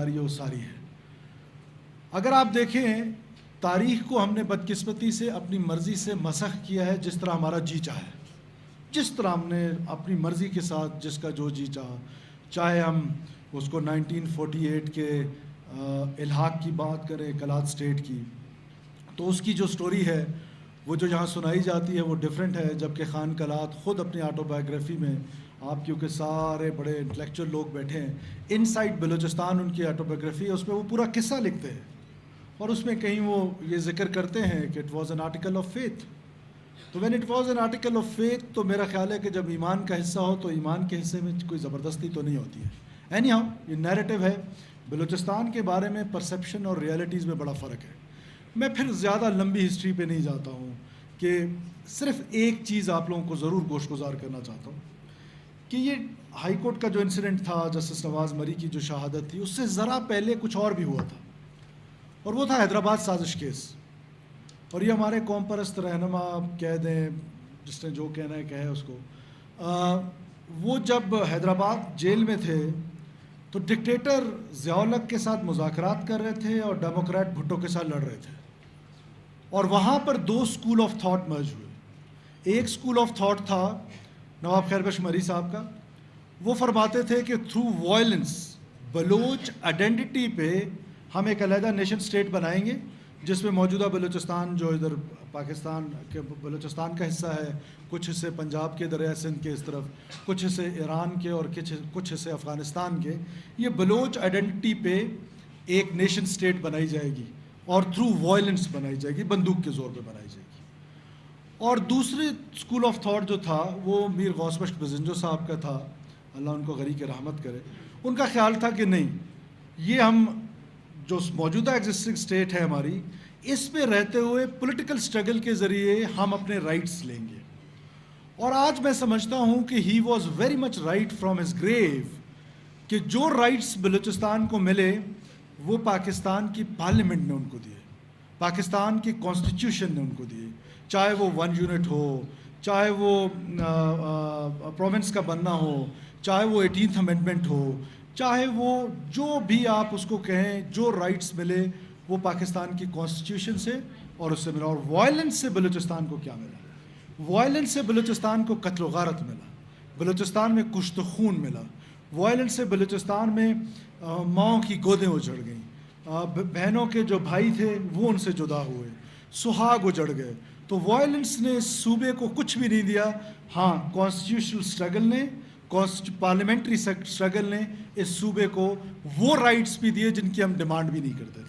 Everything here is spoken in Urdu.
جا رہی ہے وہ ساری ہے۔ اگر آپ دیکھیں تاریخ کو ہم نے بدقسمتی سے اپنی مرضی سے مسخ کیا ہے، جس طرح ہمارا جی چاہا ہے، جس طرح ہم نے اپنی مرضی کے ساتھ جس کا جو جی چاہا، چاہے ہم اس کو 1948 کے الحاق کی بات کریں، کلات اسٹیٹ کی، تو اس کی جو سٹوری ہے وہ جو یہاں سنائی جاتی ہے وہ ڈیفرنٹ ہے، جبکہ خان کلات خود اپنی آٹو بایوگرافی میں، آپ کیونکہ سارے بڑے انٹلیکچوئل لوگ بیٹھے ہیں، ان سائڈ بلوچستان ان کی آٹو بایوگرافی ہے، اس میں وہ پورا قصہ لکھتے ہیں، اور اس میں کہیں وہ یہ ذکر کرتے ہیں کہ it was an article of faith. تو when it was an article of faith, تو میرا خیال ہے کہ جب ایمان کا حصہ ہو تو ایمان کے حصے میں کوئی زبردستی تو نہیں ہوتی ہے۔ اینی ہاؤ یہ نیریٹو ہے، بلوچستان کے بارے میں پرسیپشن اور ریئلٹیز میں بڑا فرق ہے۔ میں پھر زیادہ لمبی ہسٹری پہ نہیں جاتا ہوں، کہ صرف ایک چیز آپ لوگوں کو ضرور گوش گزار کرنا چاہتا ہوں کہ یہ ہائی کورٹ کا جو انسیڈنٹ تھا، جسٹس نواز مری کی جو شہادت تھی، اس سے ذرا پہلے کچھ اور بھی ہوا تھا، اور وہ تھا حیدرآباد سازش کیس۔ اور یہ ہمارے قوم پرست رہنما کہہ دیں، جس نے جو کہنا ہے کہے اس کو، وہ جب حیدرآباد جیل میں تھے تو ڈکٹیٹر ضیاء الحق کے ساتھ مذاکرات کر رہے تھے اور ڈیموکریٹ بھٹو کے ساتھ لڑ رہے تھے، اور وہاں پر دو اسکول آف تھاٹ مرج ہوئے۔ ایک اسکول آف تھاٹ تھا نواب خیر بخش مری صاحب کا، وہ فرماتے تھے کہ تھرو وائلنس بلوچ آئیڈینٹی پہ ہم ایک علیحدہ نیشن اسٹیٹ بنائیں گے، جس میں موجودہ بلوچستان جو ادھر پاکستان کے بلوچستان کا حصہ ہے، کچھ حصے پنجاب کے دریا سندھ کے اس طرف، کچھ حصے ایران کے اور کچھ حصے افغانستان کے، یہ بلوچ آئیڈینٹی پہ ایک نیشن اسٹیٹ بنائی جائے گی، اور تھرو وائلنس بنائی جائے گی، بندوق کے زور پہ بنائی جائے گی۔ اور دوسری اسکول آف تھاٹ جو تھا وہ میر غوث بخش بزنجو صاحب کا تھا، اللہ ان کو غریق رحمت کرے۔ ان کا خیال تھا کہ نہیں، یہ ہم جو موجودہ ایگزسٹنگ اسٹیٹ ہے ہماری، اس پہ رہتے ہوئے پولیٹیکل اسٹرگل کے ذریعے ہم اپنے رائٹس لیں گے۔ اور آج میں سمجھتا ہوں کہ he was very much right from his grave, کہ جو رائٹس بلوچستان کو ملے وہ پاکستان کی پارلیمنٹ نے ان کو دیے، پاکستان کی کانسٹیٹیوشن نے ان کو دیے، چاہے وہ 1 یونٹ ہو، چاہے وہ پروونس کا بننا ہو، چاہے وہ 18th امینڈمنٹ ہو، چاہے وہ جو بھی آپ اس کو کہیں، جو رائٹس ملے وہ پاکستان کی کانسٹیٹیوشن سے اور اس سے ملا۔ اور وائلنس سے بلوچستان کو کیا ملا؟ وائلنس سے بلوچستان کو قتل و غارت ملا، بلوچستان میں کشت و خون ملا، وائلنس سے بلوچستان میں ماؤں کی گودیں اجڑ گئیں، بہنوں کے جو بھائی تھے وہ ان سے جدا ہوئے، سہاگ اجڑ گئے۔ تو وائلنس نے اس صوبے کو کچھ بھی نہیں دیا، ہاں کانسٹیٹیوشنل اسٹرگل نے، پارلیمنٹری اسٹرگل نے اس صوبے کو وہ رائٹس بھی دیے جن کی ہم ڈیمانڈ بھی نہیں کرتے تھے۔